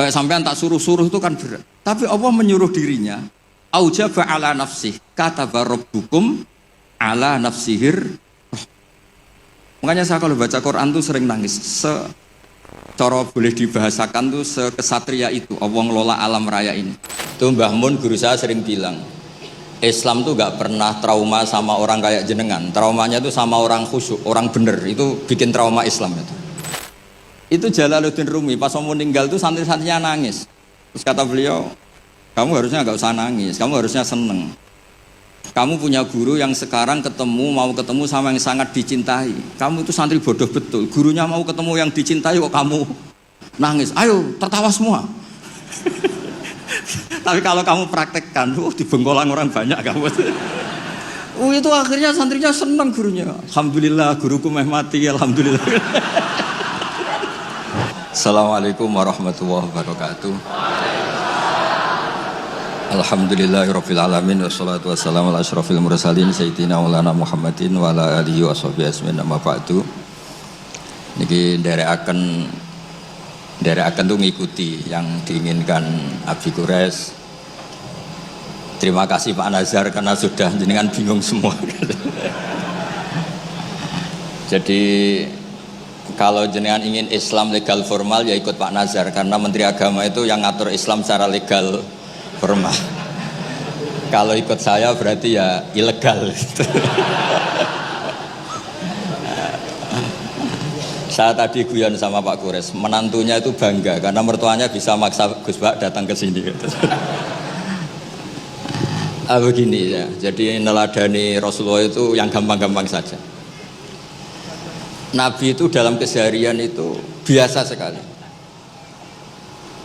Kayak sampean tak suruh-suruh itu kan berat. Tapi Allah menyuruh dirinya, aujaba ala nafsih, kataba rabbukum ala nafsihir. Makanya saya kalau baca Quran tuh sering nangis. Cara boleh dibahasakan tuh sekesatria itu Allah ngelola alam raya ini. Tuh Mbah Mun guru saya sering bilang, Islam tuh gak pernah trauma sama orang kayak jenengan. Traumanya tuh sama orang khusyuk, orang bener. Itu bikin trauma Islam itu. Itu Jalaluddin Rumi pas mau meninggal tuh santri-santrinya nangis. Terus kata beliau, kamu harusnya gak usah nangis, kamu harusnya seneng. Kamu punya guru yang sekarang mau ketemu sama yang sangat dicintai. Kamu itu santri bodoh betul. Gurunya mau ketemu yang dicintai kok kamu nangis. Ayo tertawa semua. Tapi kalau kamu praktekkan, di bengkolan orang banyak kamu. Itu akhirnya santrinya senang gurunya. Alhamdulillah guruku mati. Alhamdulillah. Assalamualaikum warahmatullahi wabarakatuh. Alhamdulillahirabbil alamin wassalatu wassalamu ala asyrofil mursalin sayyidina maulana Muhammadin wa ala alihi washabihi ajmain amma ba'du. Niki nderekaken tuh ngikuti yang diinginkan Abi Quraisy. Terima kasih Pak Nazar karena sudah jenengan bingung semua. Jadi kalau jenengan ingin Islam legal formal ya ikut Pak Nazar karena Menteri Agama itu yang ngatur Islam secara legal formal. Kalau ikut saya berarti ya ilegal. Saya tadi guyon sama Pak Quraisy, menantunya itu bangga karena mertuanya bisa maksa Gus Bak datang ke sini. Begini ya, jadi neladani Rasulullah itu yang gampang-gampang saja. Nabi itu dalam keseharian itu biasa sekali,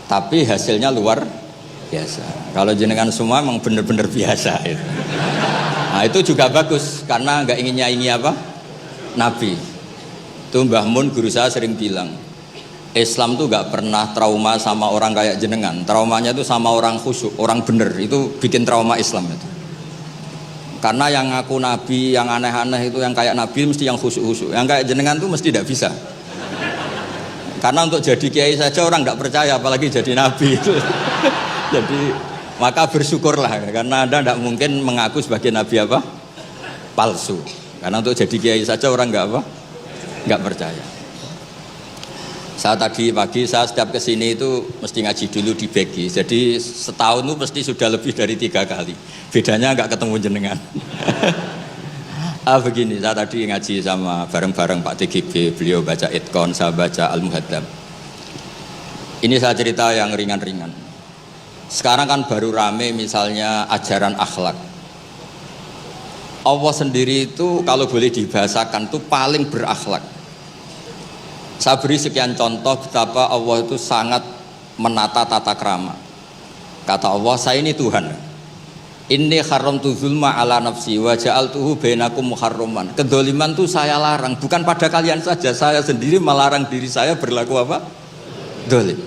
tapi hasilnya luar biasa. Kalau jenengan semua memang benar-benar biasa itu. Nah itu juga bagus karena nggak ingin nyaingi apa Nabi. Itu Mbah Mun guru saya sering bilang, Islam tuh nggak pernah trauma sama orang kayak jenengan. Traumanya itu sama orang khusyuk, orang bener. Itu bikin trauma Islam itu. Karena yang ngaku Nabi, yang aneh-aneh itu yang kayak Nabi mesti yang khusyuk-khusyuk. Yang kayak jenengan tuh mesti tidak bisa. Karena untuk jadi kiai saja orang tidak percaya, apalagi jadi Nabi itu. Jadi maka bersyukurlah karena Anda tidak mungkin mengaku sebagai Nabi apa? Palsu. Karena untuk jadi kiai saja orang nggak percaya. Saya tadi pagi saya setiap kesini itu mesti ngaji dulu di Begi. Jadi setahun itu mesti sudah lebih dari 3 kali. Bedanya nggak ketemu jenengan. Begini, saya tadi ngaji sama bareng-bareng Pak TGB. Beliau baca Itqon, saya baca Al-Muhaddam. Ini saya cerita yang ringan-ringan. Sekarang kan baru rame misalnya ajaran akhlak. Allah sendiri itu kalau boleh dibahasakan itu paling berakhlak. Saya beri sekian contoh betapa Allah itu sangat menata tata krama. Kata Allah, saya ini Tuhan. Inni haramtu zulma ala nafsi wa ja'altuhu bainakum muharraman. Kedoliman itu saya larang, bukan pada kalian saja. Saya sendiri melarang diri saya berlaku apa? Dolim.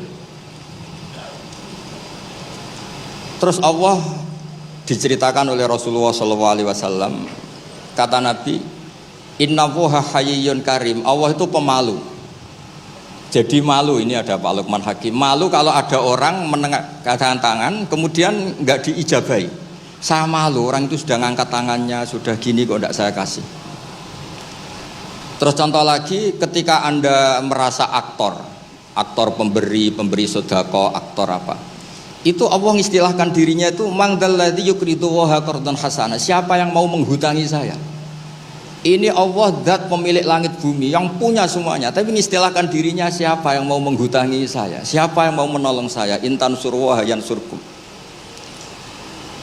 Terus Allah diceritakan oleh Rasulullah SAW. Kata Nabi, Innallaha hayyun karim. Allah itu pemalu. Jadi malu, ini ada Pak Lukman Hakim. Malu kalau ada orang mengangkat tangan kemudian nggak diijabahi. Saya malu, orang itu sudah ngangkat tangannya, sudah gini kok tidak saya kasih. Terus contoh lagi, ketika Anda merasa aktor pemberi sedekah, aktor apa? Itu Allah mengistilahkan dirinya itu mangdalladzi yuqridu waha qardan hasana. Siapa yang mau menghutangi saya? Ini Allah zat pemilik langit bumi yang punya semuanya, tapi mengistilahkan dirinya siapa yang mau menghutangi saya, siapa yang mau menolong saya, intan surwa yansurkum.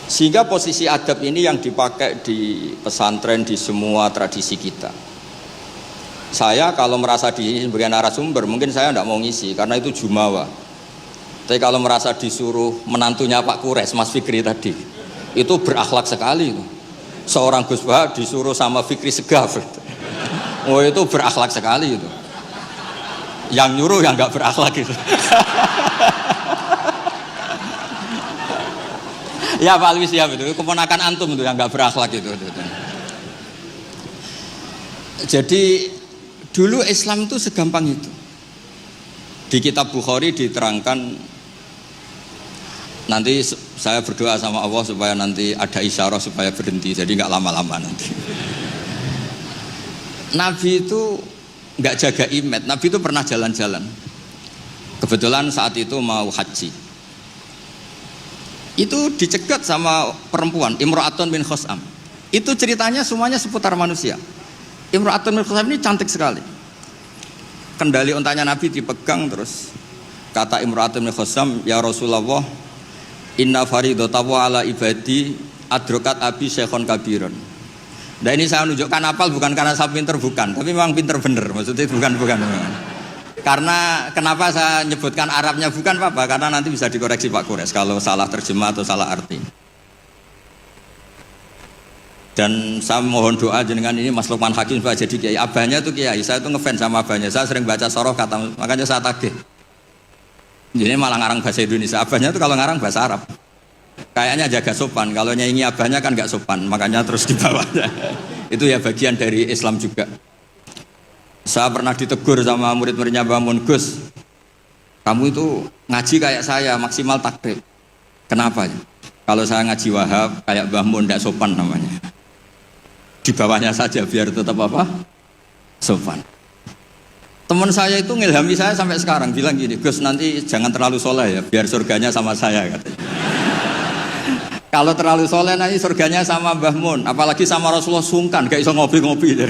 Sehingga posisi adab ini yang dipakai di pesantren, di semua tradisi kita. Saya kalau merasa di sebagai narasumber mungkin saya tidak mau ngisi karena itu jumawa. Tapi kalau merasa disuruh menantunya Pak Quraisy, Mas Fikri tadi, itu berakhlak sekali itu. Seorang Gus Bah disuruh sama Fikri Segaf. Oh itu berakhlak sekali itu. Yang nyuruh yang nggak berakhlak itu. Ya Pak Alwi siap itu. Keponakan antum itu yang nggak berakhlak itu. Jadi dulu Islam itu segampang itu. Di kitab Bukhari diterangkan Nanti saya berdoa sama Allah supaya nanti ada isyarah supaya berhenti, jadi nggak lama-lama nanti. Nabi itu nggak jaga image. Nabi itu pernah jalan-jalan. Kebetulan saat itu mau haji. Itu dicegat sama perempuan Imra'atun bin Khosam. Itu ceritanya semuanya seputar manusia. Imra'atun bin Khosam ini cantik sekali. Kendali untanya Nabi dipegang, terus kata Imra'atun bin Khosam, ya Rasulullah, inna faridatahu ala ibadi adrokat abi syekhon kabiron. Nah ini saya menunjukkan apal bukan karena saya pinter, bukan, tapi memang pinter bener, maksudnya bukan. Karena kenapa saya nyebutkan Arabnya bukan apa, karena nanti bisa dikoreksi Pak Kures kalau salah terjemah atau salah arti. Dan saya mohon doa jenengan ini Mas Lukman Hakim supaya jadi kiai. Abahnya itu kiai, saya itu ngefans sama abahnya. Saya sering baca soroh kata, makanya saya tagih. Jadi malah ngarang bahasa Indonesia. Abahnya itu kalau ngarang bahasa Arab. Kayaknya jaga sopan. Kalau nyanyi abahnya kan nggak sopan, makanya terus dibawa. Itu ya bagian dari Islam juga. Saya pernah ditegur sama murid-muridnya Mbah Mun, Gus, kamu itu ngaji kayak saya, maksimal takrib. Kenapa? Kalau saya ngaji Wahab kayak Mbah Mun, tidak sopan namanya. Di bawahnya saja biar tetap apa? Sopan. Teman saya itu ngilhami saya sampai sekarang, bilang gini, Gus nanti jangan terlalu soleh ya, biar surganya sama saya katanya. Kalau terlalu soleh nanti surganya sama Mbah Mun, apalagi sama Rasulullah sungkan, gak iso ngopi-ngopi.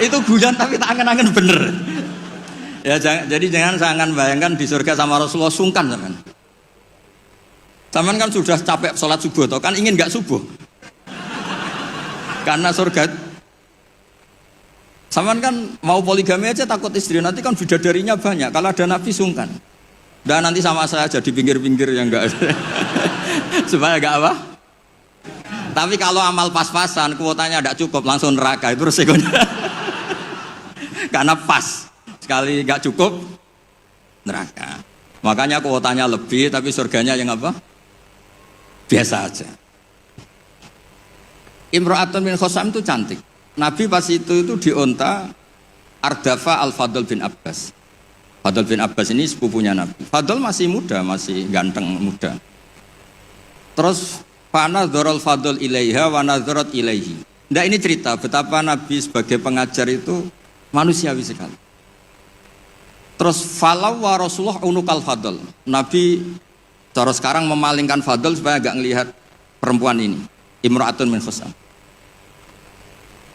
Itu guyon tapi tak angen-angen bener. Ya jadi jangan bayangkan di surga sama Rasulullah sungkan zaman. Zaman kan sudah capek sholat subuh, toh kan ingin nggak subuh. Karena surga. Zaman kan mau poligami aja takut istri, nanti kan bidadarinya banyak. Kalau ada Nabi sungkan. Dan nanti sama saya aja di pinggir-pinggir yang enggak ada. Supaya enggak apa? Tapi kalau amal pas-pasan, kuotanya tidak cukup, langsung neraka, itu resikonya. Karena pas, sekali nggak cukup, neraka. Makanya kuotanya lebih, tapi surganya yang apa? Biasa aja. Imra'atun bin Khosam itu cantik. Nabi pas itu dionta Ardafa al-Fadl bin Abbas. Fadl bin Abbas ini sepupunya Nabi. Fadl masih muda, masih ganteng muda. Terus fanadharul Fadl ilaiha wa nadharat ilaihi. Nah ini cerita betapa Nabi sebagai pengajar itu manusiawi sekali. Terus falau wa Rasulullah unukal Fadl. Nabi cara sekarang memalingkan Fadl supaya agak ngelihat perempuan ini, Imra'atun min Khosam.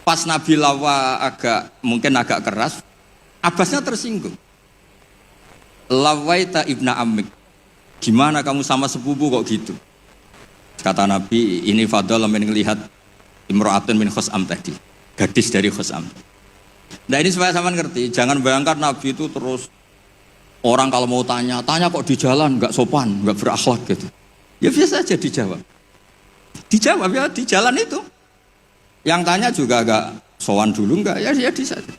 Pas Nabi lawa mungkin agak keras, Abbasnya tersinggung. Lawaita ibna ammik, gimana kamu sama sepupu kok gitu? Kata Nabi, ini Fadl melihat Imra'atun min Khosam tadi, gadis dari Khosam. Nah ini supaya sama ngerti, jangan bayangkan Nabi itu terus orang kalau mau tanya kok di jalan, nggak sopan, nggak berakhlak gitu. Ya biasa aja dijawab ya di jalan itu. Yang tanya juga agak sowan dulu enggak, ya di saja.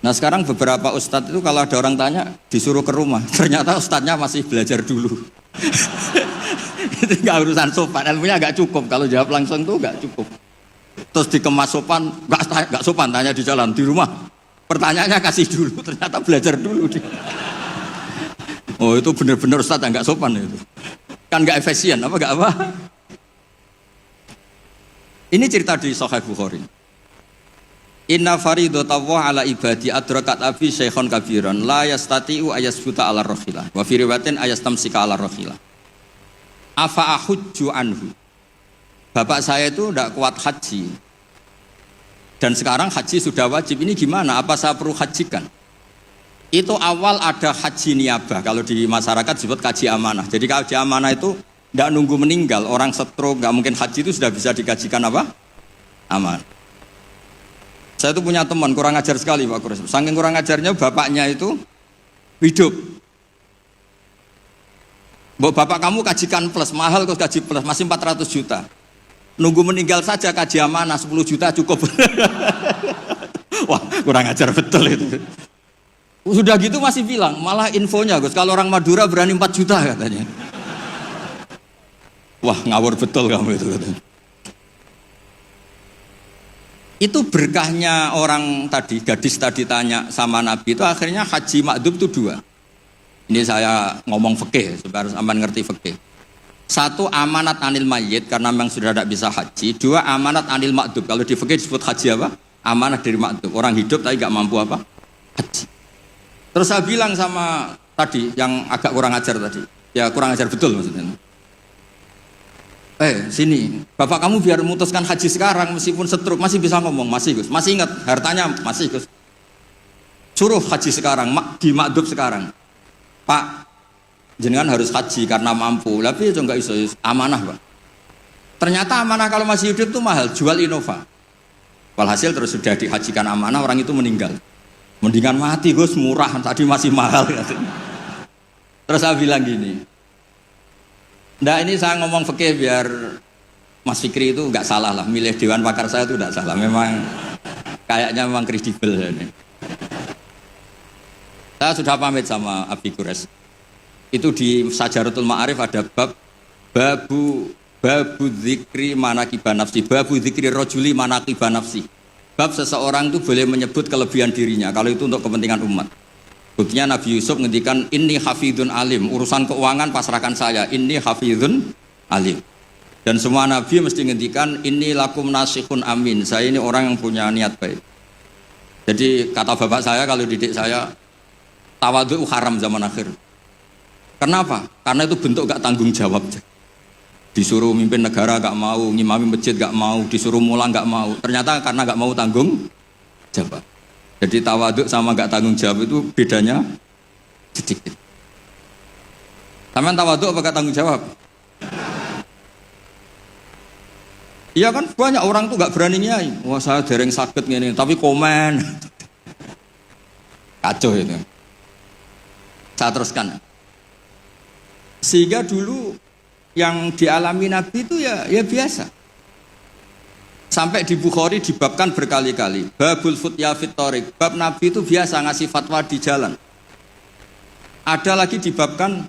Nah sekarang beberapa ustadz itu kalau ada orang tanya disuruh ke rumah, ternyata ustadznya masih belajar dulu. Itu nggak urusan sopan, ilmunya nggak cukup, kalau jawab langsung tuh nggak cukup. Terus dikemas sopan, nggak sopan tanya di jalan, di rumah. Pertanyaannya kasih dulu, ternyata belajar dulu. Oh itu benar-benar ustadz yang nggak sopan itu. Kan nggak efisien, nggak apa? Ini cerita di Sahih Bukhari. Inna faridatahu ala ibadi adrakat abi syekhon kabiran la yastati'u ayasbuta ala rakhilah wa fi riwayatin ayastamsika ala rakhilah. Afa ahujju anhu. Bapak saya itu tidak kuat haji. Dan sekarang haji sudah wajib. Ini gimana? Apa saya perlu hajikan? Itu awal ada haji niabah. Kalau di masyarakat disebut kaji amanah. Jadi kaji amanah itu tidak nunggu meninggal, orang stroke, nggak mungkin haji itu sudah bisa dikajikan apa? Aman. Saya itu punya teman kurang ajar sekali Pak Kures. Saking kurang ajarnya bapaknya itu hidup. Bapak kamu kajikan plus, mahal kok kaji plus, masih 400 juta. Nunggu meninggal saja kaji amanah 10 juta cukup. Wah kurang ajar betul itu. Sudah gitu masih bilang, malah infonya Gus, kalau orang Madura berani 4 juta katanya. Wah ngawur betul kamu itu. Itu berkahnya orang tadi, gadis tadi tanya sama Nabi itu akhirnya haji makdum itu 2. Ini saya ngomong fikih supaya harus aman ngerti fikih. Satu, amanat anil mayyit karena memang sudah tidak bisa haji. Dua, amanat anil makdub. Kalau di fikih disebut haji apa? Amanat dari makdub. Orang hidup tapi nggak mampu apa? Haji. Terus saya bilang sama tadi yang agak kurang ajar tadi. Ya kurang ajar betul maksudnya. Sini, bapak kamu biar memutuskan haji sekarang meskipun stroke masih bisa ngomong, masih Gus, masih ingat hartanya masih Gus. Suruh haji sekarang, di makdub sekarang. Pak, jenengan harus haji karena mampu, tapi itu enggak iso, amanah Pak. Ternyata amanah kalau masih hidup itu mahal, jual Innova. Walhasil terus sudah dihajikan amanah, orang itu meninggal. Mendingan mati Gus, murah, tadi masih mahal. Terus saya bilang gini, nah ini saya ngomong fikih biar Mas Fikri itu nggak salah lah, milih dewan pakar saya itu nggak salah, memang kayaknya memang kredibel ini. Saya sudah pamit sama Abi Gures. Itu di Sajaratul Ma'arif ada babu dzikri manaqiban nafsi, babu dzikri rajuli manaqiban nafsi. Bab seseorang itu boleh menyebut kelebihan dirinya kalau itu untuk kepentingan umat. Buktinya Nabi Yusuf ngendikan inni hafidun alim, urusan keuangan pasrahkan saya, inni hafidun alim. Dan semua Nabi mesti ngendikan inni lakum nasihun amin, saya ini orang yang punya niat baik. Jadi kata bapak saya kalau didik saya, tawadhu haram zaman akhir. Kenapa? Karena itu bentuk gak tanggung jawab. Disuruh mimpin negara gak mau, ngimami masjid gak mau, disuruh mulang gak mau. Ternyata karena gak mau tanggung jawab. Jadi tawaduk sama gak tanggung jawab itu bedanya sedikit. Sampean tawaduk apa gak tanggung jawab? Iya kan banyak orang tuh gak berani nyai. Wah saya dereng sakit gini, tapi komen. Kacau itu. Saya teruskan. Sehingga dulu yang dialami Nabi itu ya biasa. Sampai di Bukhari dibabkan berkali-kali. Babul futya fit thoriq. Bab Nabi itu biasa ngasih fatwa di jalan. Ada lagi dibabkan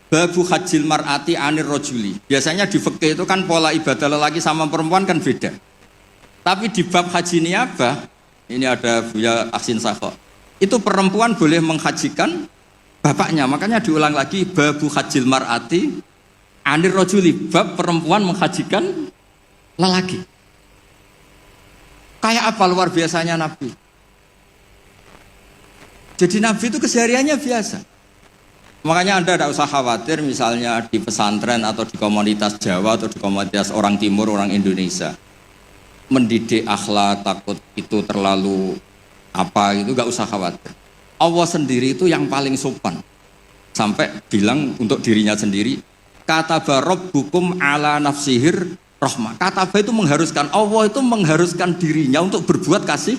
babu hajjil mar'ati anir rojuli. Biasanya di fikih itu kan pola ibadah lelaki sama perempuan kan beda. Tapi di bab haji niyabah, ini ada Buya Aksin Sakho. Itu perempuan boleh menghajikan bapaknya. Makanya diulang lagi babu hajjil mar'ati anir rojuli. Bab perempuan menghajikan lelaki. Kayak apa luar biasanya Nabi. Jadi Nabi itu kesehariannya biasa. Makanya Anda tidak usah khawatir misalnya di pesantren atau di komunitas Jawa atau di komunitas orang Timur, orang Indonesia. Mendidik akhlak, takut itu terlalu apa itu gak usah khawatir. Allah sendiri itu yang paling sopan. Sampai bilang untuk dirinya sendiri, kata rabbukum ala nafsihir rahmah. Kata itu mengharuskan, Allah itu mengharuskan dirinya untuk berbuat kasih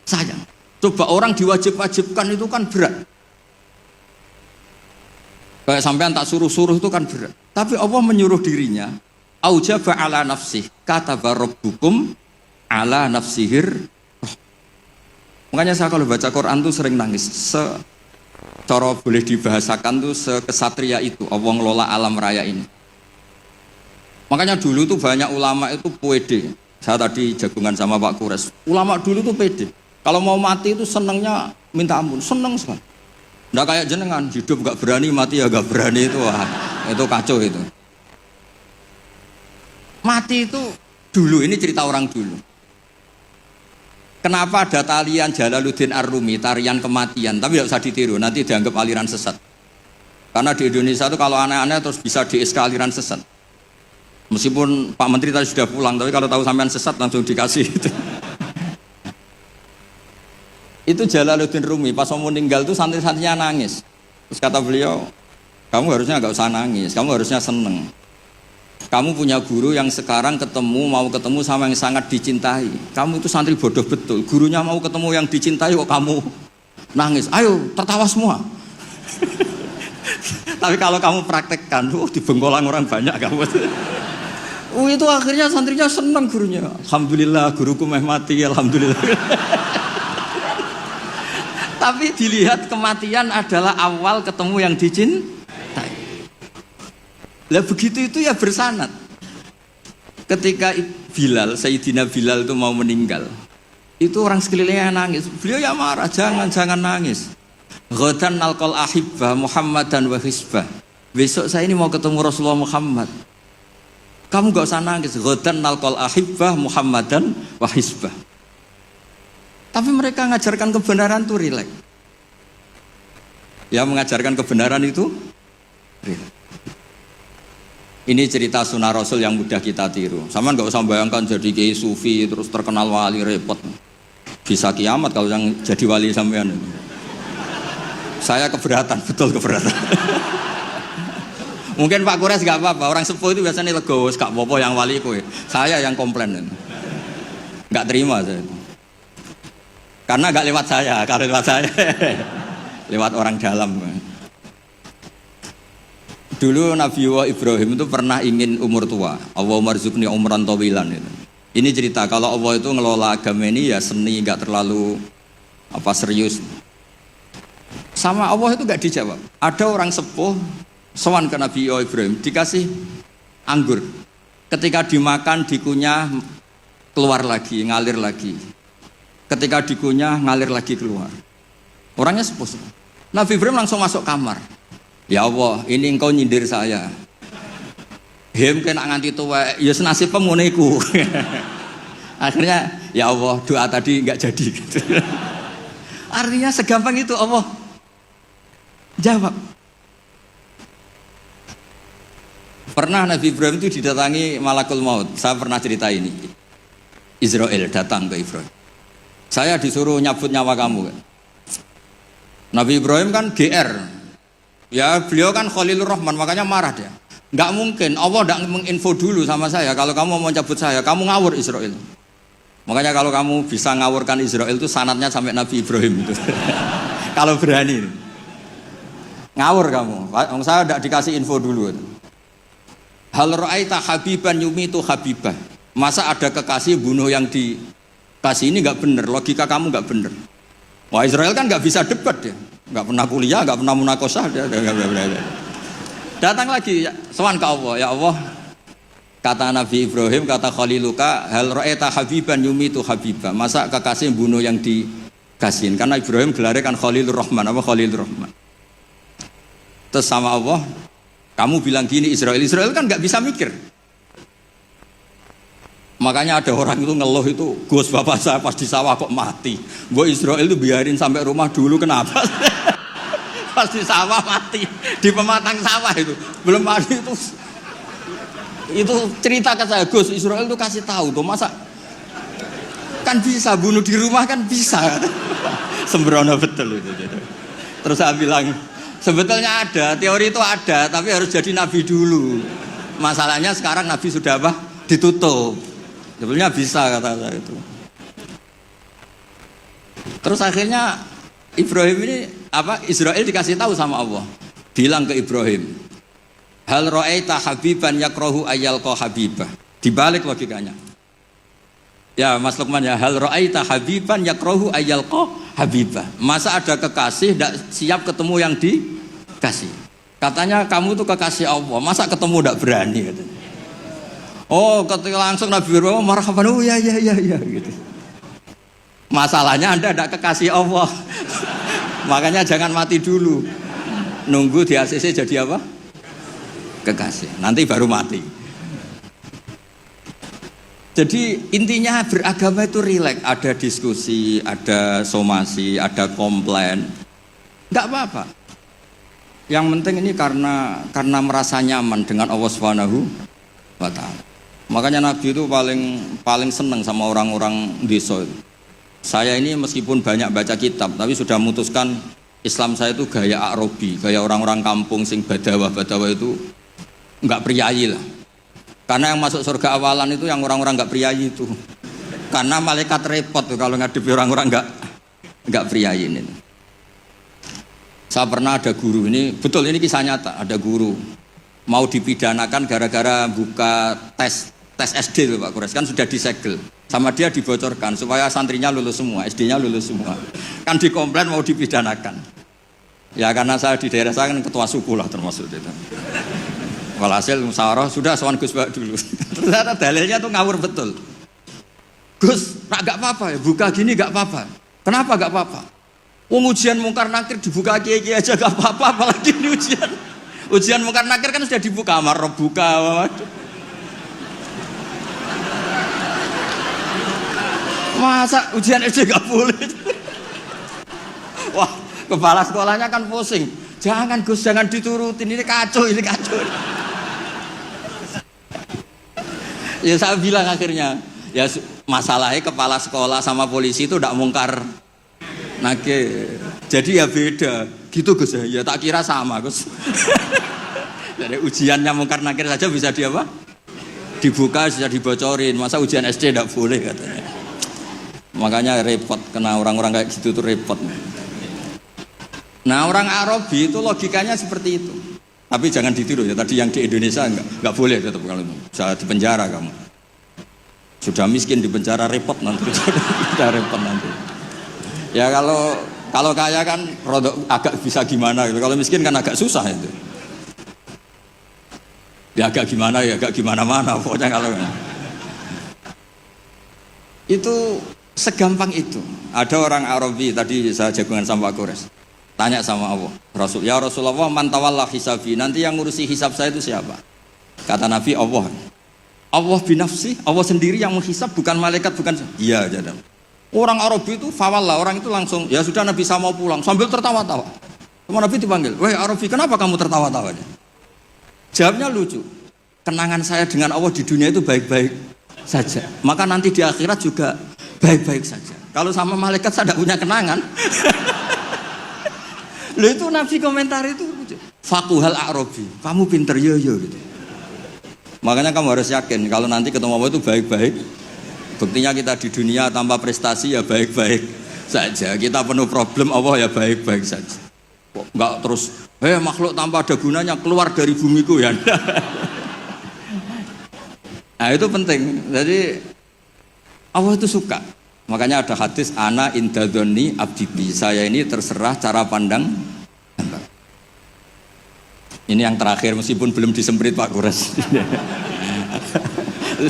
sayang. Coba orang diwajib-wajibkan itu kan berat. Kayak sampean tak suruh-suruh itu kan berat. Tapi Allah menyuruh dirinya, aujaba ala nafsih, kata rabbukum ala nafsihir. Makanya saya kalau baca Quran tuh sering nangis. Cara boleh dibahasakan tuh sekesatria itu, Allah ngelola alam raya ini. Makanya dulu tuh banyak ulama itu pede. Saya tadi jagungan sama Pak Kures. Ulama dulu tuh pede. Kalau mau mati itu senengnya minta ampun, seneng sekali. Nggak kayak jenengan, hidup gak berani, mati ya gak berani itu. Wah, itu kacau itu. Mati itu dulu, ini cerita orang dulu. Kenapa ada tarian Jalaluddin Ar-Rumi, tarian kematian, tapi tidak usah ditiru, nanti dianggap aliran sesat. Karena di Indonesia itu kalau aneh-aneh terus bisa di-SK aliran sesat. Meskipun Pak Menteri tadi sudah pulang, tapi kalau tahu sampean sesat langsung dikasih itu. Itu Jalaluddin Rumi, pas mau meninggal itu santri-santrinya nangis. Terus kata beliau, kamu harusnya nggak usah nangis, kamu harusnya seneng. Kamu punya guru yang sekarang mau ketemu sama yang sangat dicintai. Kamu itu santri bodoh betul. Gurunya mau ketemu yang dicintai kok kamu nangis. Ayo tertawa semua. Tapi kalau kamu praktekkan, di Bengkolang orang banyak kamu. Itu akhirnya santrinya senang gurunya. Alhamdulillah guruku mati, alhamdulillah. Tapi dilihat kematian adalah awal ketemu yang dicintai. Lah begitu itu ya bersanad. Ketika Bilal, Sayyidina Bilal itu mau meninggal, itu orang sekelilingnya nangis. Beliau ya marah, jangan nangis. Ghadan nalqal ahibbah Muhammadan wa hisbah. Besok saya ini mau ketemu Rasulullah Muhammad. Kamu gak usah nangis. Ghadan nalqal ahibbah Muhammadan wa hisbah. Tapi mereka mengajarkan kebenaran itu rileks. Ya, mengajarkan kebenaran itu rileks. Ini cerita sunnah Rasul yang mudah kita tiru. Sama nggak usah bayangkan jadi kiai sufi terus terkenal wali, repot. Bisa kiamat kalau yang jadi wali sampean. Saya keberatan, betul keberatan. Mungkin Pak Kures nggak apa-apa. Orang sepuh itu biasanya legowo, gak apa-apa yang wali kowe. Saya yang komplain. Nggak terima saya. Karena nggak lewat saya, kalau lewat saya lewat orang dalam. Dulu Nabi Ibrahim itu pernah ingin umur tua. Allahumma rzuqni umran tawilan itu. Ini cerita kalau Allah itu ngelola agama ini ya seni, nggak terlalu serius. Sama Allah itu nggak dijawab. Ada orang sepuh sowan ke Nabi Ibrahim dikasih anggur. Ketika dimakan dikunyah keluar lagi, ngalir lagi. Ketika dikunyah ngalir lagi keluar. Orangnya sepuh. Nabi Ibrahim langsung masuk kamar. Ya Allah, ini engkau nyindir saya. Hem kena nganti tua, ya senasib penguneku. Akhirnya, ya Allah, doa tadi nggak jadi. Gitu. Artinya segampang itu Allah jawab. Pernah Nabi Ibrahim itu didatangi malakul maut. Saya pernah cerita ini. Israel datang ke Ibrahim. Saya disuruh nyabut nyawa kamu. Nabi Ibrahim kan GR. Ya beliau kan Khalilur Rahman, makanya marah dia. Nggak mungkin, Allah nggak menginfo dulu sama saya. Kalau kamu mau cabut saya, kamu ngawur Israel. Makanya kalau kamu bisa ngawurkan Israel itu sanatnya sampai Nabi Ibrahim itu. Kalau berani. Ngawur kamu. Saya nggak dikasih info dulu. Hal ra'aita habiban yumitu habibah. Masa ada kekasih bunuh yang dikasih, ini nggak bener. Logika kamu nggak bener. Wah Israel kan nggak bisa debat ya. Nggak pernah kuliah, nggak pernah munakosah dia. Datang lagi sowan ke Allah, ya Allah, kata Nabi Ibrahim, kata Khaliluka, hal ra'aita habiban yumitu habibah. Masa kekasih bunuh yang dikasihin? Karena Ibrahim gelarnya kan Khalilur Rahman, apa Khalilur Rahman. Terus sama Allah, kamu bilang gini Israel kan nggak bisa mikir. Makanya ada orang itu ngeluh itu, Gus bapak saya pas di sawah kok mati. Mbok Israel itu biarin sampai rumah dulu, kenapa? Pas di sawah mati, di pematang sawah itu belum mati itu cerita ke saya, Gus Israel itu kasih tahu tuh, masa kan bisa bunuh di rumah kan bisa. Sembrono betul itu. Terus saya bilang sebetulnya ada teori itu ada, tapi harus jadi nabi dulu. Masalahnya sekarang nabi sudah apa? Ditutup. Sebetulnya bisa kata saya itu. Terus akhirnya Ibrahim ini Israel dikasih tahu sama Allah. Bilang ke Ibrahim, hal ra'aita habiban yakrahu ayyalqa habibah. Dibalik logikanya. Ya Mas Lukman ya, hal ra'aita habiban yakrahu ayyalqa habibah. Masa ada kekasih tidak siap ketemu yang dikasih. Katanya kamu tuh kekasih Allah, masa ketemu tidak berani katanya. Oh, ketika langsung Nabi Ibrahim marhaban, oh ya gitu. Masalahnya Anda tidak kekasih Allah. Makanya jangan mati dulu. Nunggu di ACC jadi apa? Kekasih. Nanti baru mati. Jadi intinya beragama itu rileks, ada diskusi, ada somasi, ada komplain. Enggak apa-apa. Yang penting ini karena merasa nyaman dengan Allah Subhanahu wa taala. Makanya Nabi itu paling senang sama orang-orang desa itu. Saya ini meskipun banyak baca kitab, tapi sudah memutuskan Islam saya itu gaya Arabi, gaya orang-orang kampung sing badawa itu enggak priayi lah. Karena yang masuk surga awalan itu yang orang-orang enggak priayi itu. Karena malaikat repot tuh kalau ngadepi orang-orang enggak priayi ini. Saya pernah ada guru, ini betul, ini kisah nyata, ada guru mau dipidanakan gara-gara buka tes SD loh Pak Kures, kan sudah disegel sama dia, dibocorkan supaya santrinya lulus semua, SD-nya lulus semua, kan dikomplain mau dipidanakan. Ya karena saya di daerah saya kan ketua suku lah termasuk itu. Walhasil musyawarah sudah sowan Gus Bak dulu. Ternyata dalilnya tuh ngawur betul. Gus, gak apa-apa ya, buka gini gak apa-apa. Kenapa gak apa-apa? Ujian mungkar nakir dibuka kiai aja gak apa-apa, apalagi ini ujian. Ujian mungkar nakir kan sudah dibuka, marah buka. Waduh. Masa ujian SD gak boleh? Wah, kepala sekolahnya kan pusing. Jangan Gus, jangan diturutin, ini kacau, ini kacau. Ya saya bilang akhirnya, ya masalahnya kepala sekolah sama polisi itu tidak mungkar nakir. Jadi ya beda. Gitu Gus ya tak kira sama Gus. Dari ujiannya mungkar nakir saja bisa dibuka, bisa dibocorin. Masa ujian SD tidak boleh katanya. Makanya repot, kena orang-orang kayak gitu tuh repot. Nah orang Arabi itu logikanya seperti itu. Tapi jangan ditiru ya, tadi yang di Indonesia enggak boleh tetap kalau bisa di penjara kamu. Sudah miskin di penjara repot nanti. Sudah repot nanti. Ya kalau kaya kan agak bisa gimana gitu. Kalau miskin kan agak susah itu. Ya agak gimana ya, agak gimana-mana pokoknya kalau itu segampang itu. Ada orang Arabi tadi saya jagungan sama Pak Kores. Tanya sama Allah, Rasul, ya Rasulullah, man tawalla hisabi, nanti yang ngurusi hisab saya itu siapa? Kata Nabi, Allah. Allah binafsi, Allah sendiri yang menghisab, bukan malaikat, bukan. Iya, jadam. Orang Arabi itu fawallah, orang itu langsung, ya sudah Nabi saya mau pulang, sambil tertawa-tawa. Sama Nabi dipanggil, weh Arabi, kenapa kamu tertawa-tawa? Jawabnya lucu. Kenangan saya dengan Allah di dunia itu baik-baik saja. Maka nanti di akhirat juga baik-baik saja. Kalau sama malaikat saya tidak punya kenangan. Loh itu Nabi komentar itu fakuhal Arabi, kamu pinter yo gitu. Makanya kamu harus yakin kalau nanti ketemu Allah itu baik-baik. Buktinya kita di dunia tanpa prestasi ya baik-baik saja. Kita penuh problem, Allah ya baik-baik saja. Enggak terus, makhluk tanpa ada gunanya keluar dari bumiku ya. Nah itu penting. Jadi Allah itu suka. Makanya ada hadis ana indadoni abdibi, saya ini terserah cara pandang hamba. Ini yang terakhir meskipun belum disemprit Pak Kures.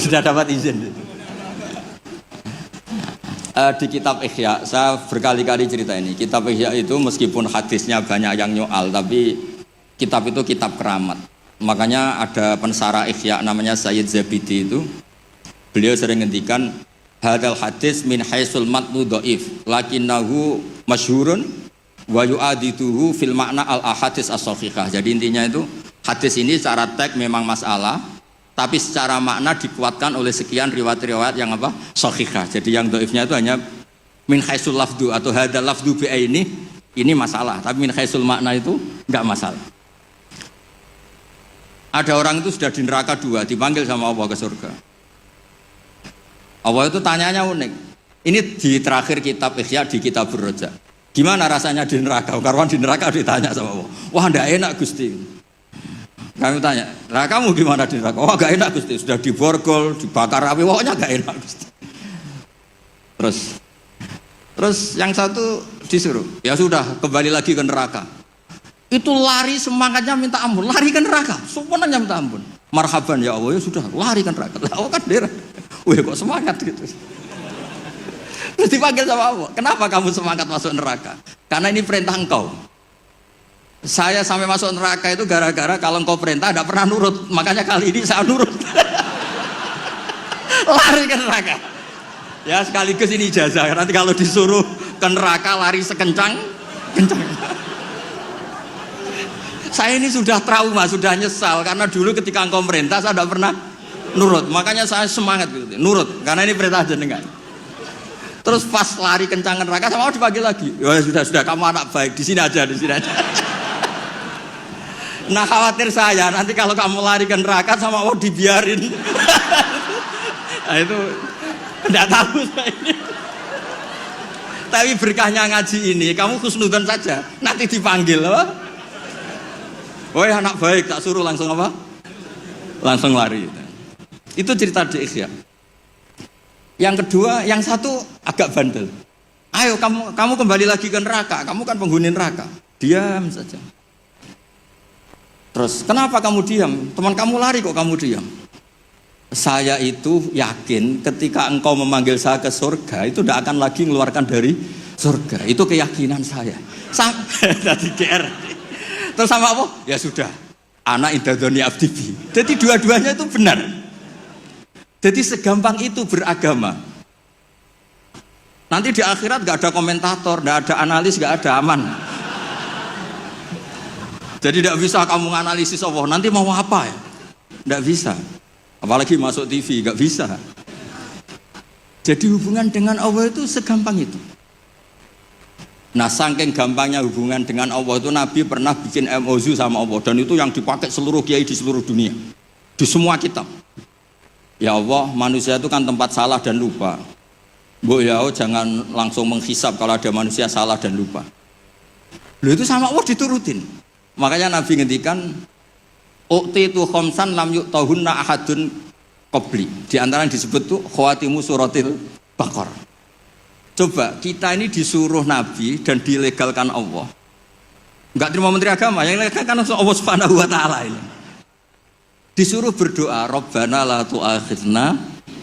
Sudah dapat izin. Di kitab Ihya, saya berkali-kali cerita ini. Kitab Ihya itu meskipun hadisnya banyak yang nyoal, tapi kitab itu kitab keramat. Makanya ada pensara Ihya namanya Sayyid Zabidi itu. Beliau sering ngendikan hadal hadis min haisul matnu dhaif lakinnahu masyhurun wa yu'adituhu fil makna al ahadits as-sahihah. Jadi intinya itu hadis ini secara teks memang masalah, tapi secara makna dikuatkan oleh sekian riwayat-riwayat yang sahihah. Jadi yang dhaifnya itu hanya min haisul lafdu atau hadal lafdu bi ini masalah, tapi min haisul makna itu enggak masalah. Ada orang itu sudah di neraka 2 dipanggil sama Allah ke surga. Allah itu tanyanya unik. Ini di terakhir kitab Ihya di kitab Ar-Raja. Gimana rasanya di neraka? Karena di neraka ditanya sama Allah. Wah, enggak enak Gusti. Kami tanya, "Lah kamu gimana di neraka?" Wah, enggak enak Gusti. Sudah diborgol, dibakar api, pokoknya enggak enak Gusti. Terus yang satu disuruh, ya sudah kembali lagi ke neraka. Itu lari semangatnya minta ampun, lari ke neraka, semuanya minta ampun. Marhaban ya Allah, ya sudah lari ke neraka. Lah kan dia, wih kok semangat gitu. Terus dipanggil sama Allah, kenapa kamu semangat masuk neraka? Karena ini perintah engkau. Saya sampai masuk neraka itu gara-gara kalau engkau perintah tidak pernah nurut, makanya kali ini saya nurut. Lari ke neraka. Ya sekaligus ini ijazah, nanti kalau disuruh ke neraka lari sekencang saya ini sudah trauma, sudah nyesal karena dulu ketika engkau merintah saya tidak pernah nurut, makanya saya semangat gitu, nurut karena ini perintah jenengan. Terus pas lari kencang neraka sama Allah dipanggil lagi. Ya sudah kamu anak baik, di sini aja. Nah khawatir saya nanti kalau kamu lari ke neraka sama Allah dibiarin. Nah itu tidak tahu saya ini. Tapi berkahnya ngaji ini, kamu husnudzon saja, nanti dipanggil apa? Woi anak baik, tak suruh langsung apa? Langsung lari. Itu cerita di Ihya. Yang kedua, yang satu agak bandel. Ayo kamu kembali lagi ke neraka, kamu kan penghuni neraka. Diam saja. Terus kenapa kamu diam? Teman kamu lari kok kamu diam? Saya itu yakin ketika engkau memanggil saya ke surga itu tidak akan lagi mengeluarkan dari surga. Itu keyakinan saya. Tadi GR. Terus sama apa? Ya sudah. Anak indadoni abdibi. Jadi dua-duanya itu benar. Jadi segampang itu beragama. Nanti di akhirat gak ada komentator, gak ada analis, gak ada aman. Jadi tidak bisa kamu menganalisis Allah. Nanti mau apa ya? Tidak bisa. Apalagi masuk TV, gak bisa. Jadi hubungan dengan Allah itu segampang itu. Nah, saking gampangnya hubungan dengan Allah itu Nabi pernah bikin MOU sama Allah, dan itu yang dipakai seluruh kiai di seluruh dunia, di semua kitab. Ya Allah, manusia itu kan tempat salah dan lupa. Bu ya, jangan langsung menghisap kalau ada manusia salah dan lupa. Loh, itu sama Allah diturutin. Makanya Nabi ngendikan, uqtitu khamsan lam yu'tahunna ahadun qabli. Di antara yang disebut tuh khawatimu suratil Baqarah. Coba kita ini disuruh Nabi dan dilegalkan Allah. Enggak terima menteri agama, yang legalkan Allah Subhanahu wa taala ini. Disuruh berdoa, Rabbana la tu'akhidna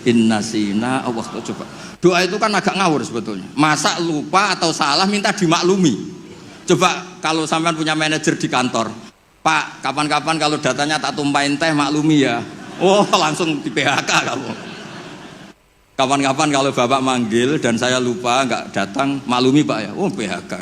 in nasina. Allah, coba. Doa itu kan agak ngawur sebetulnya. Masa lupa atau salah minta dimaklumi. Coba kalau sampean punya manajer di kantor, Pak, kapan-kapan kalau datanya tak tumpahin teh maklumi ya. Oh, langsung di PHK kamu. Kapan-kapan kalau bapak manggil dan saya lupa nggak datang, maklumi Pak ya. Oh, PHK.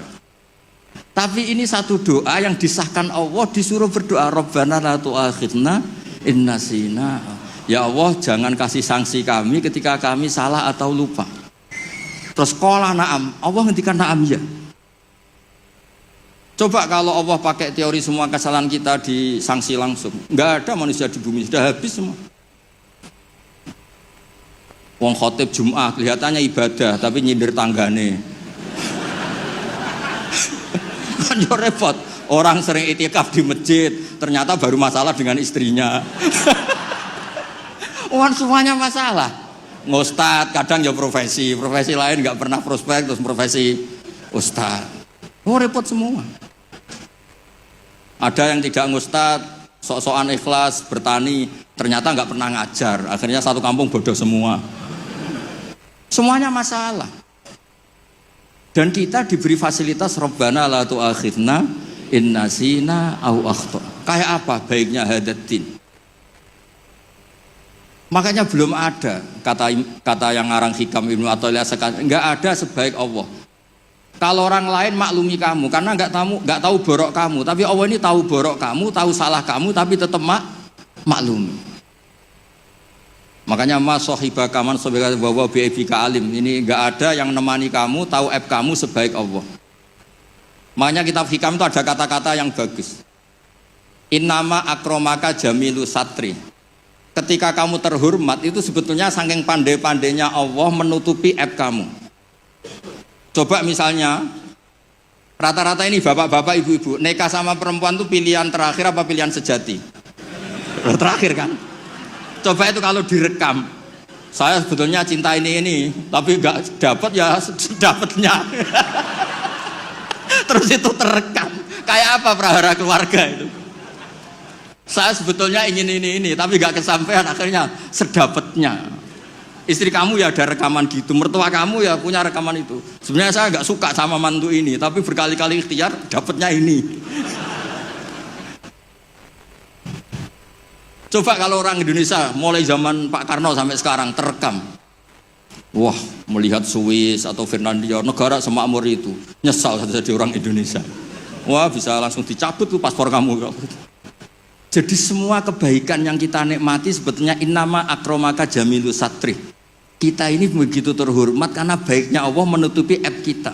Tapi ini satu doa yang disahkan Allah, disuruh berdoa, Rabbana la tu'akhidna in nasina. Ya Allah, jangan kasih sanksi kami ketika kami salah atau lupa. Terus qala na'am, Allah ngendikan na'am ya. Coba kalau Allah pakai teori semua kesalahan kita disanksi langsung, nggak ada manusia di bumi, sudah habis semua. Wong khotib Jum'ah kelihatannya ibadah tapi nyindir tanggane. Kan yo repot. Orang sering itikaf di masjid, ternyata baru masalah dengan istrinya. Wan semuanya masalah. Ngustad kadang ya profesi lain nggak pernah prospek, terus profesi ustad. Oh, repot semua. Ada yang tidak ngustad, sok-sokan ikhlas bertani, ternyata nggak pernah ngajar. Akhirnya satu kampung bodoh semua. Semuanya masalah. Dan kita diberi fasilitas Rabbana la tu'akhidna in nasina au akhta. Kayak apa baiknya hadatin? Makanya belum ada kata yang ngarang Hikam Ibnu Athaillah sekarang, enggak ada sebaik Allah. Kalau orang lain maklumi kamu karena enggak tahu borok kamu, tapi Allah ini tahu borok kamu, tahu salah kamu, tapi tetap maklumi. Makanya mas sahibaka man sabika wa bi'ibika alim. Ini enggak ada yang nemani kamu, tahu aib kamu sebaik Allah. Makanya kitab Hikam itu ada kata-kata yang bagus. Innama akromaka jamilu satri. Ketika kamu terhormat itu sebetulnya saking pandai-pandainya Allah menutupi aib kamu. Coba misalnya rata-rata ini bapak-bapak, ibu-ibu nikah sama perempuan itu pilihan terakhir apa pilihan sejati? Terakhir kan? Coba itu kalau direkam, saya sebetulnya cinta ini, tapi nggak dapat ya dapatnya. Terus itu terekam, kayak apa prahara keluarga itu? Saya sebetulnya ingin ini, tapi nggak kesampaian, akhirnya sedapatnya. Istri kamu ya ada rekaman gitu, mertua kamu ya punya rekaman itu. Sebenarnya saya nggak suka sama mantu ini, tapi berkali-kali ikhtiar dapatnya ini. Coba kalau orang Indonesia mulai zaman Pak Karno sampai sekarang terekam. Wah, melihat Swiss atau Finlandia, negara semakmur itu, nyesal jadi orang Indonesia. Wah, bisa langsung dicabut tuh paspor kamu. Jadi semua kebaikan yang kita nikmati sebetulnya innama akromaka jamilu satri. Kita ini begitu terhormat karena baiknya Allah menutupi aib kita.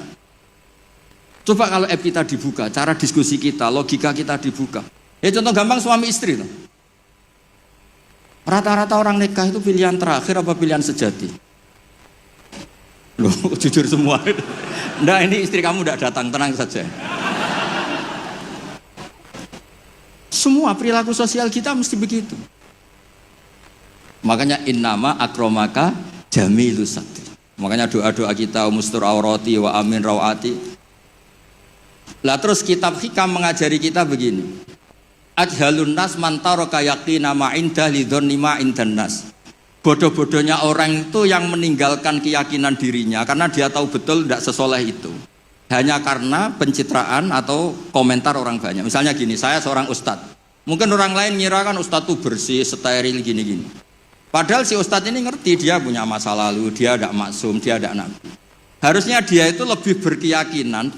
Coba kalau aib kita dibuka, cara diskusi kita, logika kita dibuka. Ya contoh gampang suami istri tuh. Rata-rata orang nikah itu pilihan terakhir apa pilihan sejati? Loh, jujur semua. Nah, ini istri kamu udah datang, tenang saja. Semua perilaku sosial kita mesti begitu. Makanya innama akromaka jamilus satri. Makanya doa-doa kita mustur aurati wa amin rawati. Lah terus kitab Hikam mengajari kita begini. Ajhalun nas man taraka yaqina ma inda lidhonni ma indan nas. Bodoh-bodohnya orang itu yang meninggalkan keyakinan dirinya karena dia tahu betul tidak sesoleh itu. Hanya karena pencitraan atau komentar orang banyak. Misalnya gini, saya seorang ustadz. Mungkin orang lain ngira kan ustadz itu bersih, steril, gini-gini. Padahal si ustadz ini ngerti dia punya masa lalu, dia tidak maksum, dia tidak nabi. Harusnya dia itu lebih berkeyakinan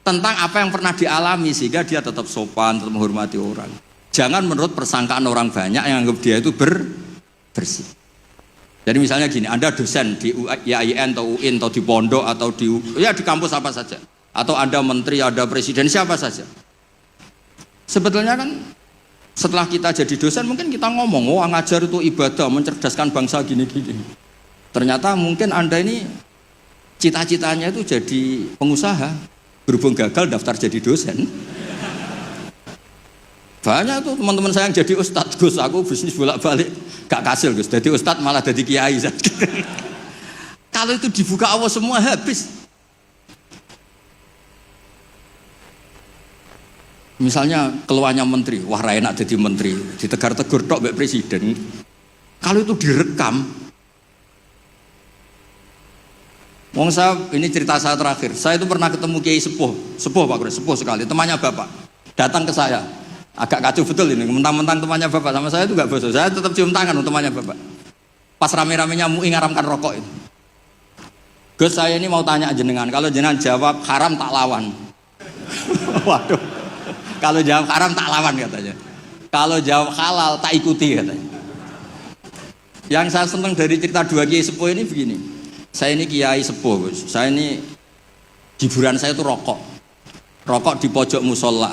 tentang apa yang pernah dialami sehingga dia tetap sopan, tetap menghormati orang. Jangan menurut persangkaan orang banyak yang anggap dia itu bersih. Jadi misalnya gini, Anda dosen di IAIN atau UIN atau di pondok atau di kampus apa saja, atau Anda menteri, ada presiden, siapa saja. Sebetulnya kan setelah kita jadi dosen mungkin kita ngomong, oh ngajar itu ibadah, mencerdaskan bangsa gini-gini. Ternyata mungkin Anda ini cita-citanya itu jadi pengusaha, berhubung gagal daftar jadi dosen. Banyak tuh teman-teman saya yang jadi ustadz, Gus, aku bisnis bolak-balik gak kasil, Gus, jadi ustadz malah jadi kiai. Kalau itu dibuka Allah semua habis. Misalnya keluarnya menteri, wah enak jadi menteri, ditegar-tegur tok mbek presiden. Kalau itu direkam, wong saya, ini cerita saya terakhir, saya itu pernah ketemu kiai sepuh Pak Kures, sepuh sekali, temannya bapak, datang ke saya. Agak kacau betul ini, mentang-mentang temannya bapak sama saya itu gak bosok, saya tetap cium tangan untuk temannya bapak. Pas rame-ramenya MUI ngaramkan rokok itu. Gus, saya ini mau tanya jenengan, kalau jenengan jawab haram tak lawan. Waduh, kalau jawab haram tak lawan katanya. Kalau jawab halal tak ikuti katanya. Yang saya senang dari cerita dua kiai sepuh ini begini, saya ini kiai sepuh, Gus. Saya ini hiburan saya itu rokok di pojok musola.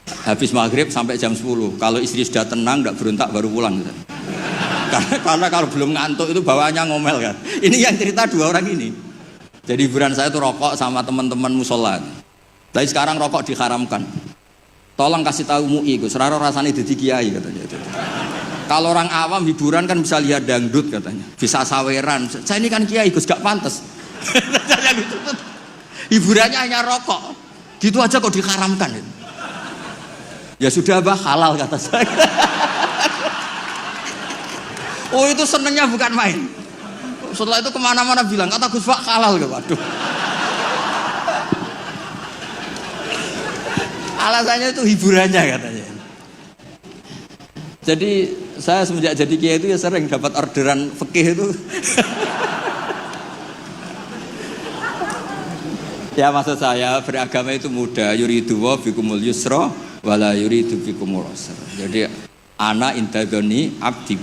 Habis maghrib sampai jam 10. Kalau istri sudah tenang, tidak berontak baru pulang. Gitu. Karena kalau belum ngantuk itu bawaannya ngomel kan. Ini yang cerita dua orang ini. Jadi hiburan saya itu rokok sama teman-teman musola. Tapi sekarang rokok diharamkan. Tolong kasih tahu MUI, Gus. Raro rasanya jadi kiai katanya. Kalau orang awam hiburan kan bisa lihat dangdut katanya, bisa saweran. Saya ini kan kiai, Gus, gak pantas. Hiburannya hanya rokok. Gitu aja kok diharamkan. Gitu. Ya sudah bah, halal kata saya. Oh itu senengnya bukan main. Setelah itu kemana-mana bilang, kata Gus Pak halal. Waduh. Alasannya itu hiburannya katanya. Jadi saya semenjak jadi kiai itu ya sering dapat orderan fikih itu. Ya maksud saya beragama itu mudah, yuridu wa bikumul yusra wala yuridu bikumul usra. Jadi ana intagoni abdi.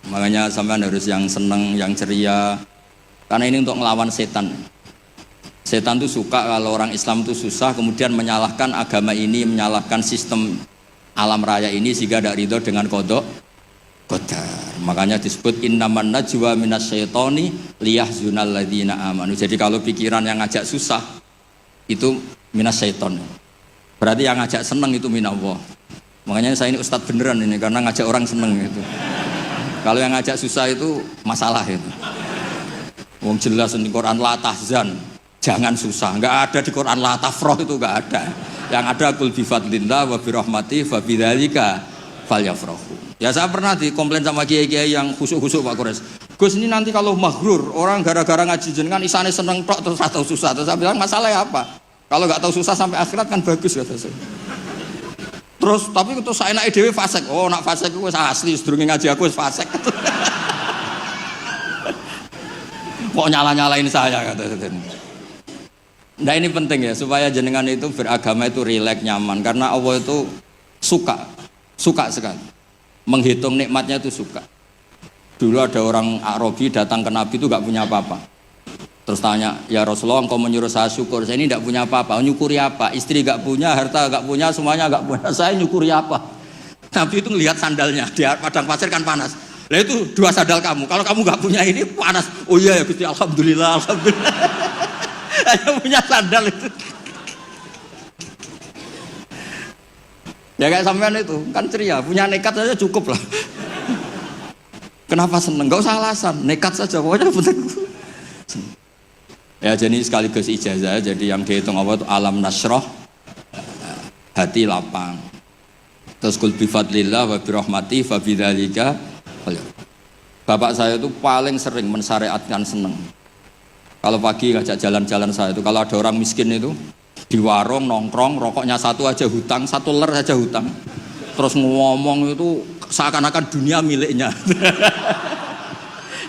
Makanya sampean harus yang seneng, yang ceria. Karena ini untuk ngelawan setan. Setan itu suka kalau orang Islam itu susah, kemudian menyalahkan agama ini, menyalahkan sistem alam raya ini sehingga tidak ridho dengan kodok qadar. Makanya disebut innaman najwa minasyaitoni liyahzunal ladzina amanu. Jadi kalau pikiran yang ngajak susah itu minasyaiton. Berarti yang ngajak seneng itu minallah. Makanya saya ini ustadz beneran ini karena ngajak orang seneng gitu. Kalau yang ngajak susah itu masalah itu. Wong jelas di Quran la tahzan, jangan susah. Enggak ada di Quran la tafrah, itu enggak ada. Yang ada qul bi fadlillah wa bi rahmati fa bidzalika falyafrahu. Ya saya pernah dikomplain sama kiai-kiai yang khusuk-khusuk Pak Kores. Gus ini nanti kalau maghrur, orang gara-gara ngaji jenengan isane seneng tok terus atau susah. Terus saya bilang masalahnya apa? Kalau enggak tahu susah sampai akhirat kan bagus kata saya. Terus tapi itu saya enake dhewe fasik. Oh nak fasik ku wis asli sedurunge ngaji aku wis fasik. Kok nyala-nyalain saya kata saya. Nah ini penting ya supaya jenengan itu beragama itu rileks nyaman karena Allah itu suka sekali menghitung nikmatnya itu suka. Dulu ada orang Arabi datang ke Nabi itu gak punya apa-apa. Terus tanya, ya Rasulullah engkau menyuruh saya syukur, saya ini gak punya apa-apa. Nyukuri apa? Istri gak punya, harta gak punya, semuanya gak punya. Saya nyukuri apa? Nabi itu ngelihat sandalnya di padang pasir kan panas. Lah itu dua sandal kamu. Kalau kamu gak punya ini panas. Oh iya ya Gusti, alhamdulillah, alhamdulillah. Hanya punya sandal itu. Ya kayak sampean itu kan ceria, punya nekat saja cukup lah. Kenapa seneng? Gak usah alasan, nekat saja pokoknya penting. Ya jadi sekaligus ijazah, jadi yang dihitung apa itu alam nasroh, hati lapang. Terus kul bi fadlillah wa bi rahmati fa bidzalika. Bapak saya itu paling sering mensyariatkan seneng. Kalau pagi ngajak jalan-jalan saya itu, kalau ada orang miskin itu di warung nongkrong, rokoknya satu aja hutang, satu ler aja hutang. Terus ngomong itu seakan-akan dunia miliknya.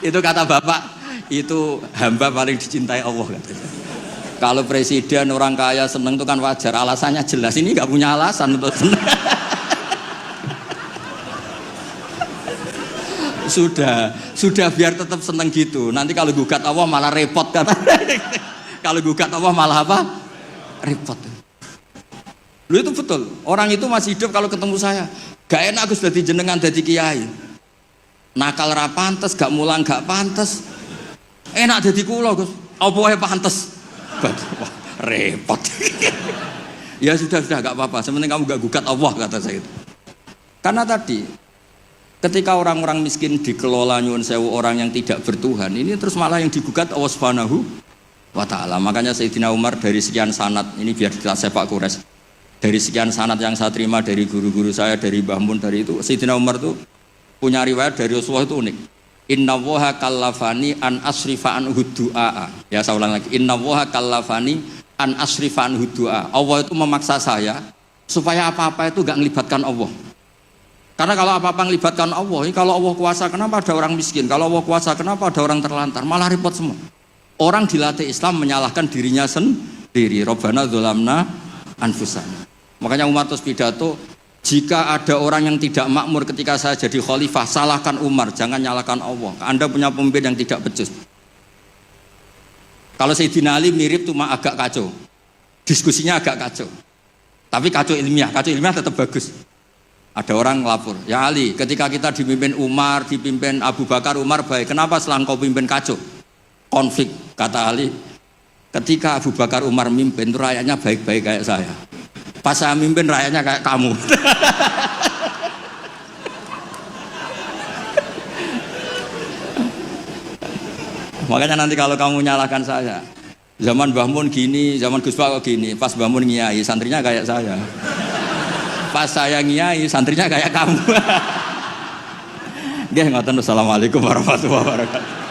Itu kata bapak, itu hamba paling dicintai Allah katanya. Kalau presiden orang kaya seneng itu kan wajar, alasannya jelas. Ini nggak punya alasan untuk seneng. Sudah biar tetap seneng gitu. Nanti kalau gugat Allah malah repot kata. Kalau gugat Allah malah apa? Repot. Lu itu betul. Orang itu masih hidup kalau ketemu saya. Gak enak Gus dadi jenengan dadi kiai. Nakal ra pantes, gak mulang gak pantes. Enak dadi kula Gus. Apa wae pantes. Wah, repot. Ya sudah gak apa-apa. Sementing kamu gak gugat Allah kata saya itu. Karena tadi ketika orang-orang miskin dikelola nyuwun sewu orang yang tidak bertuhan, ini terus malah yang digugat Allah Subhanahu wa ta'ala. Makanya Sayyidina Umar dari sekian sanad, ini biar kita sepak kures, dari sekian sanad yang saya terima dari guru-guru saya, dari Mbah Mun, dari itu Sayyidina Umar tuh punya riwayat dari Rasulullah itu unik. Inna woha kallafani an asrifa an hudu'a. Ya saya ulang lagi, inna woha kallafani an asrifa an hudu'a. Allah itu memaksa saya supaya apa-apa itu gak ngelibatkan Allah. Karena kalau apa-apa ngelibatkan Allah, ini kalau Allah kuasa kenapa ada orang miskin, kalau Allah kuasa kenapa ada orang terlantar, malah repot semua. Orang dilatih Islam menyalahkan dirinya sendiri. Rabbana dzolamna anfusana. Makanya Umar terus pidato, jika ada orang yang tidak makmur ketika saya jadi khalifah, salahkan Umar, jangan nyalahkan Allah. Anda punya pemimpin yang tidak becus. Kalau Sayyidina Ali mirip cuma agak kacau, diskusinya agak kacau, tapi kacau ilmiah tetap bagus. Ada orang lapor, ya Ali, ketika kita dipimpin Umar, dipimpin Abu Bakar, Umar baik, kenapa setelah kau pimpin kacau? Konflik, kata Ali, ketika Abu Bakar Umar mimpin, itu rakyatnya baik-baik kayak saya. Pas saya mimpin, rakyatnya kayak kamu. Makanya nanti kalau kamu nyalahkan saya, zaman Mbah Mun gini, zaman Gus Pak gini, pas Mbah Mun ngiai, santrinya kayak saya. Pas saya ngiai, santrinya kayak kamu. Nggih, ngoten. Assalamualaikum warahmatullahi wabarakatuh.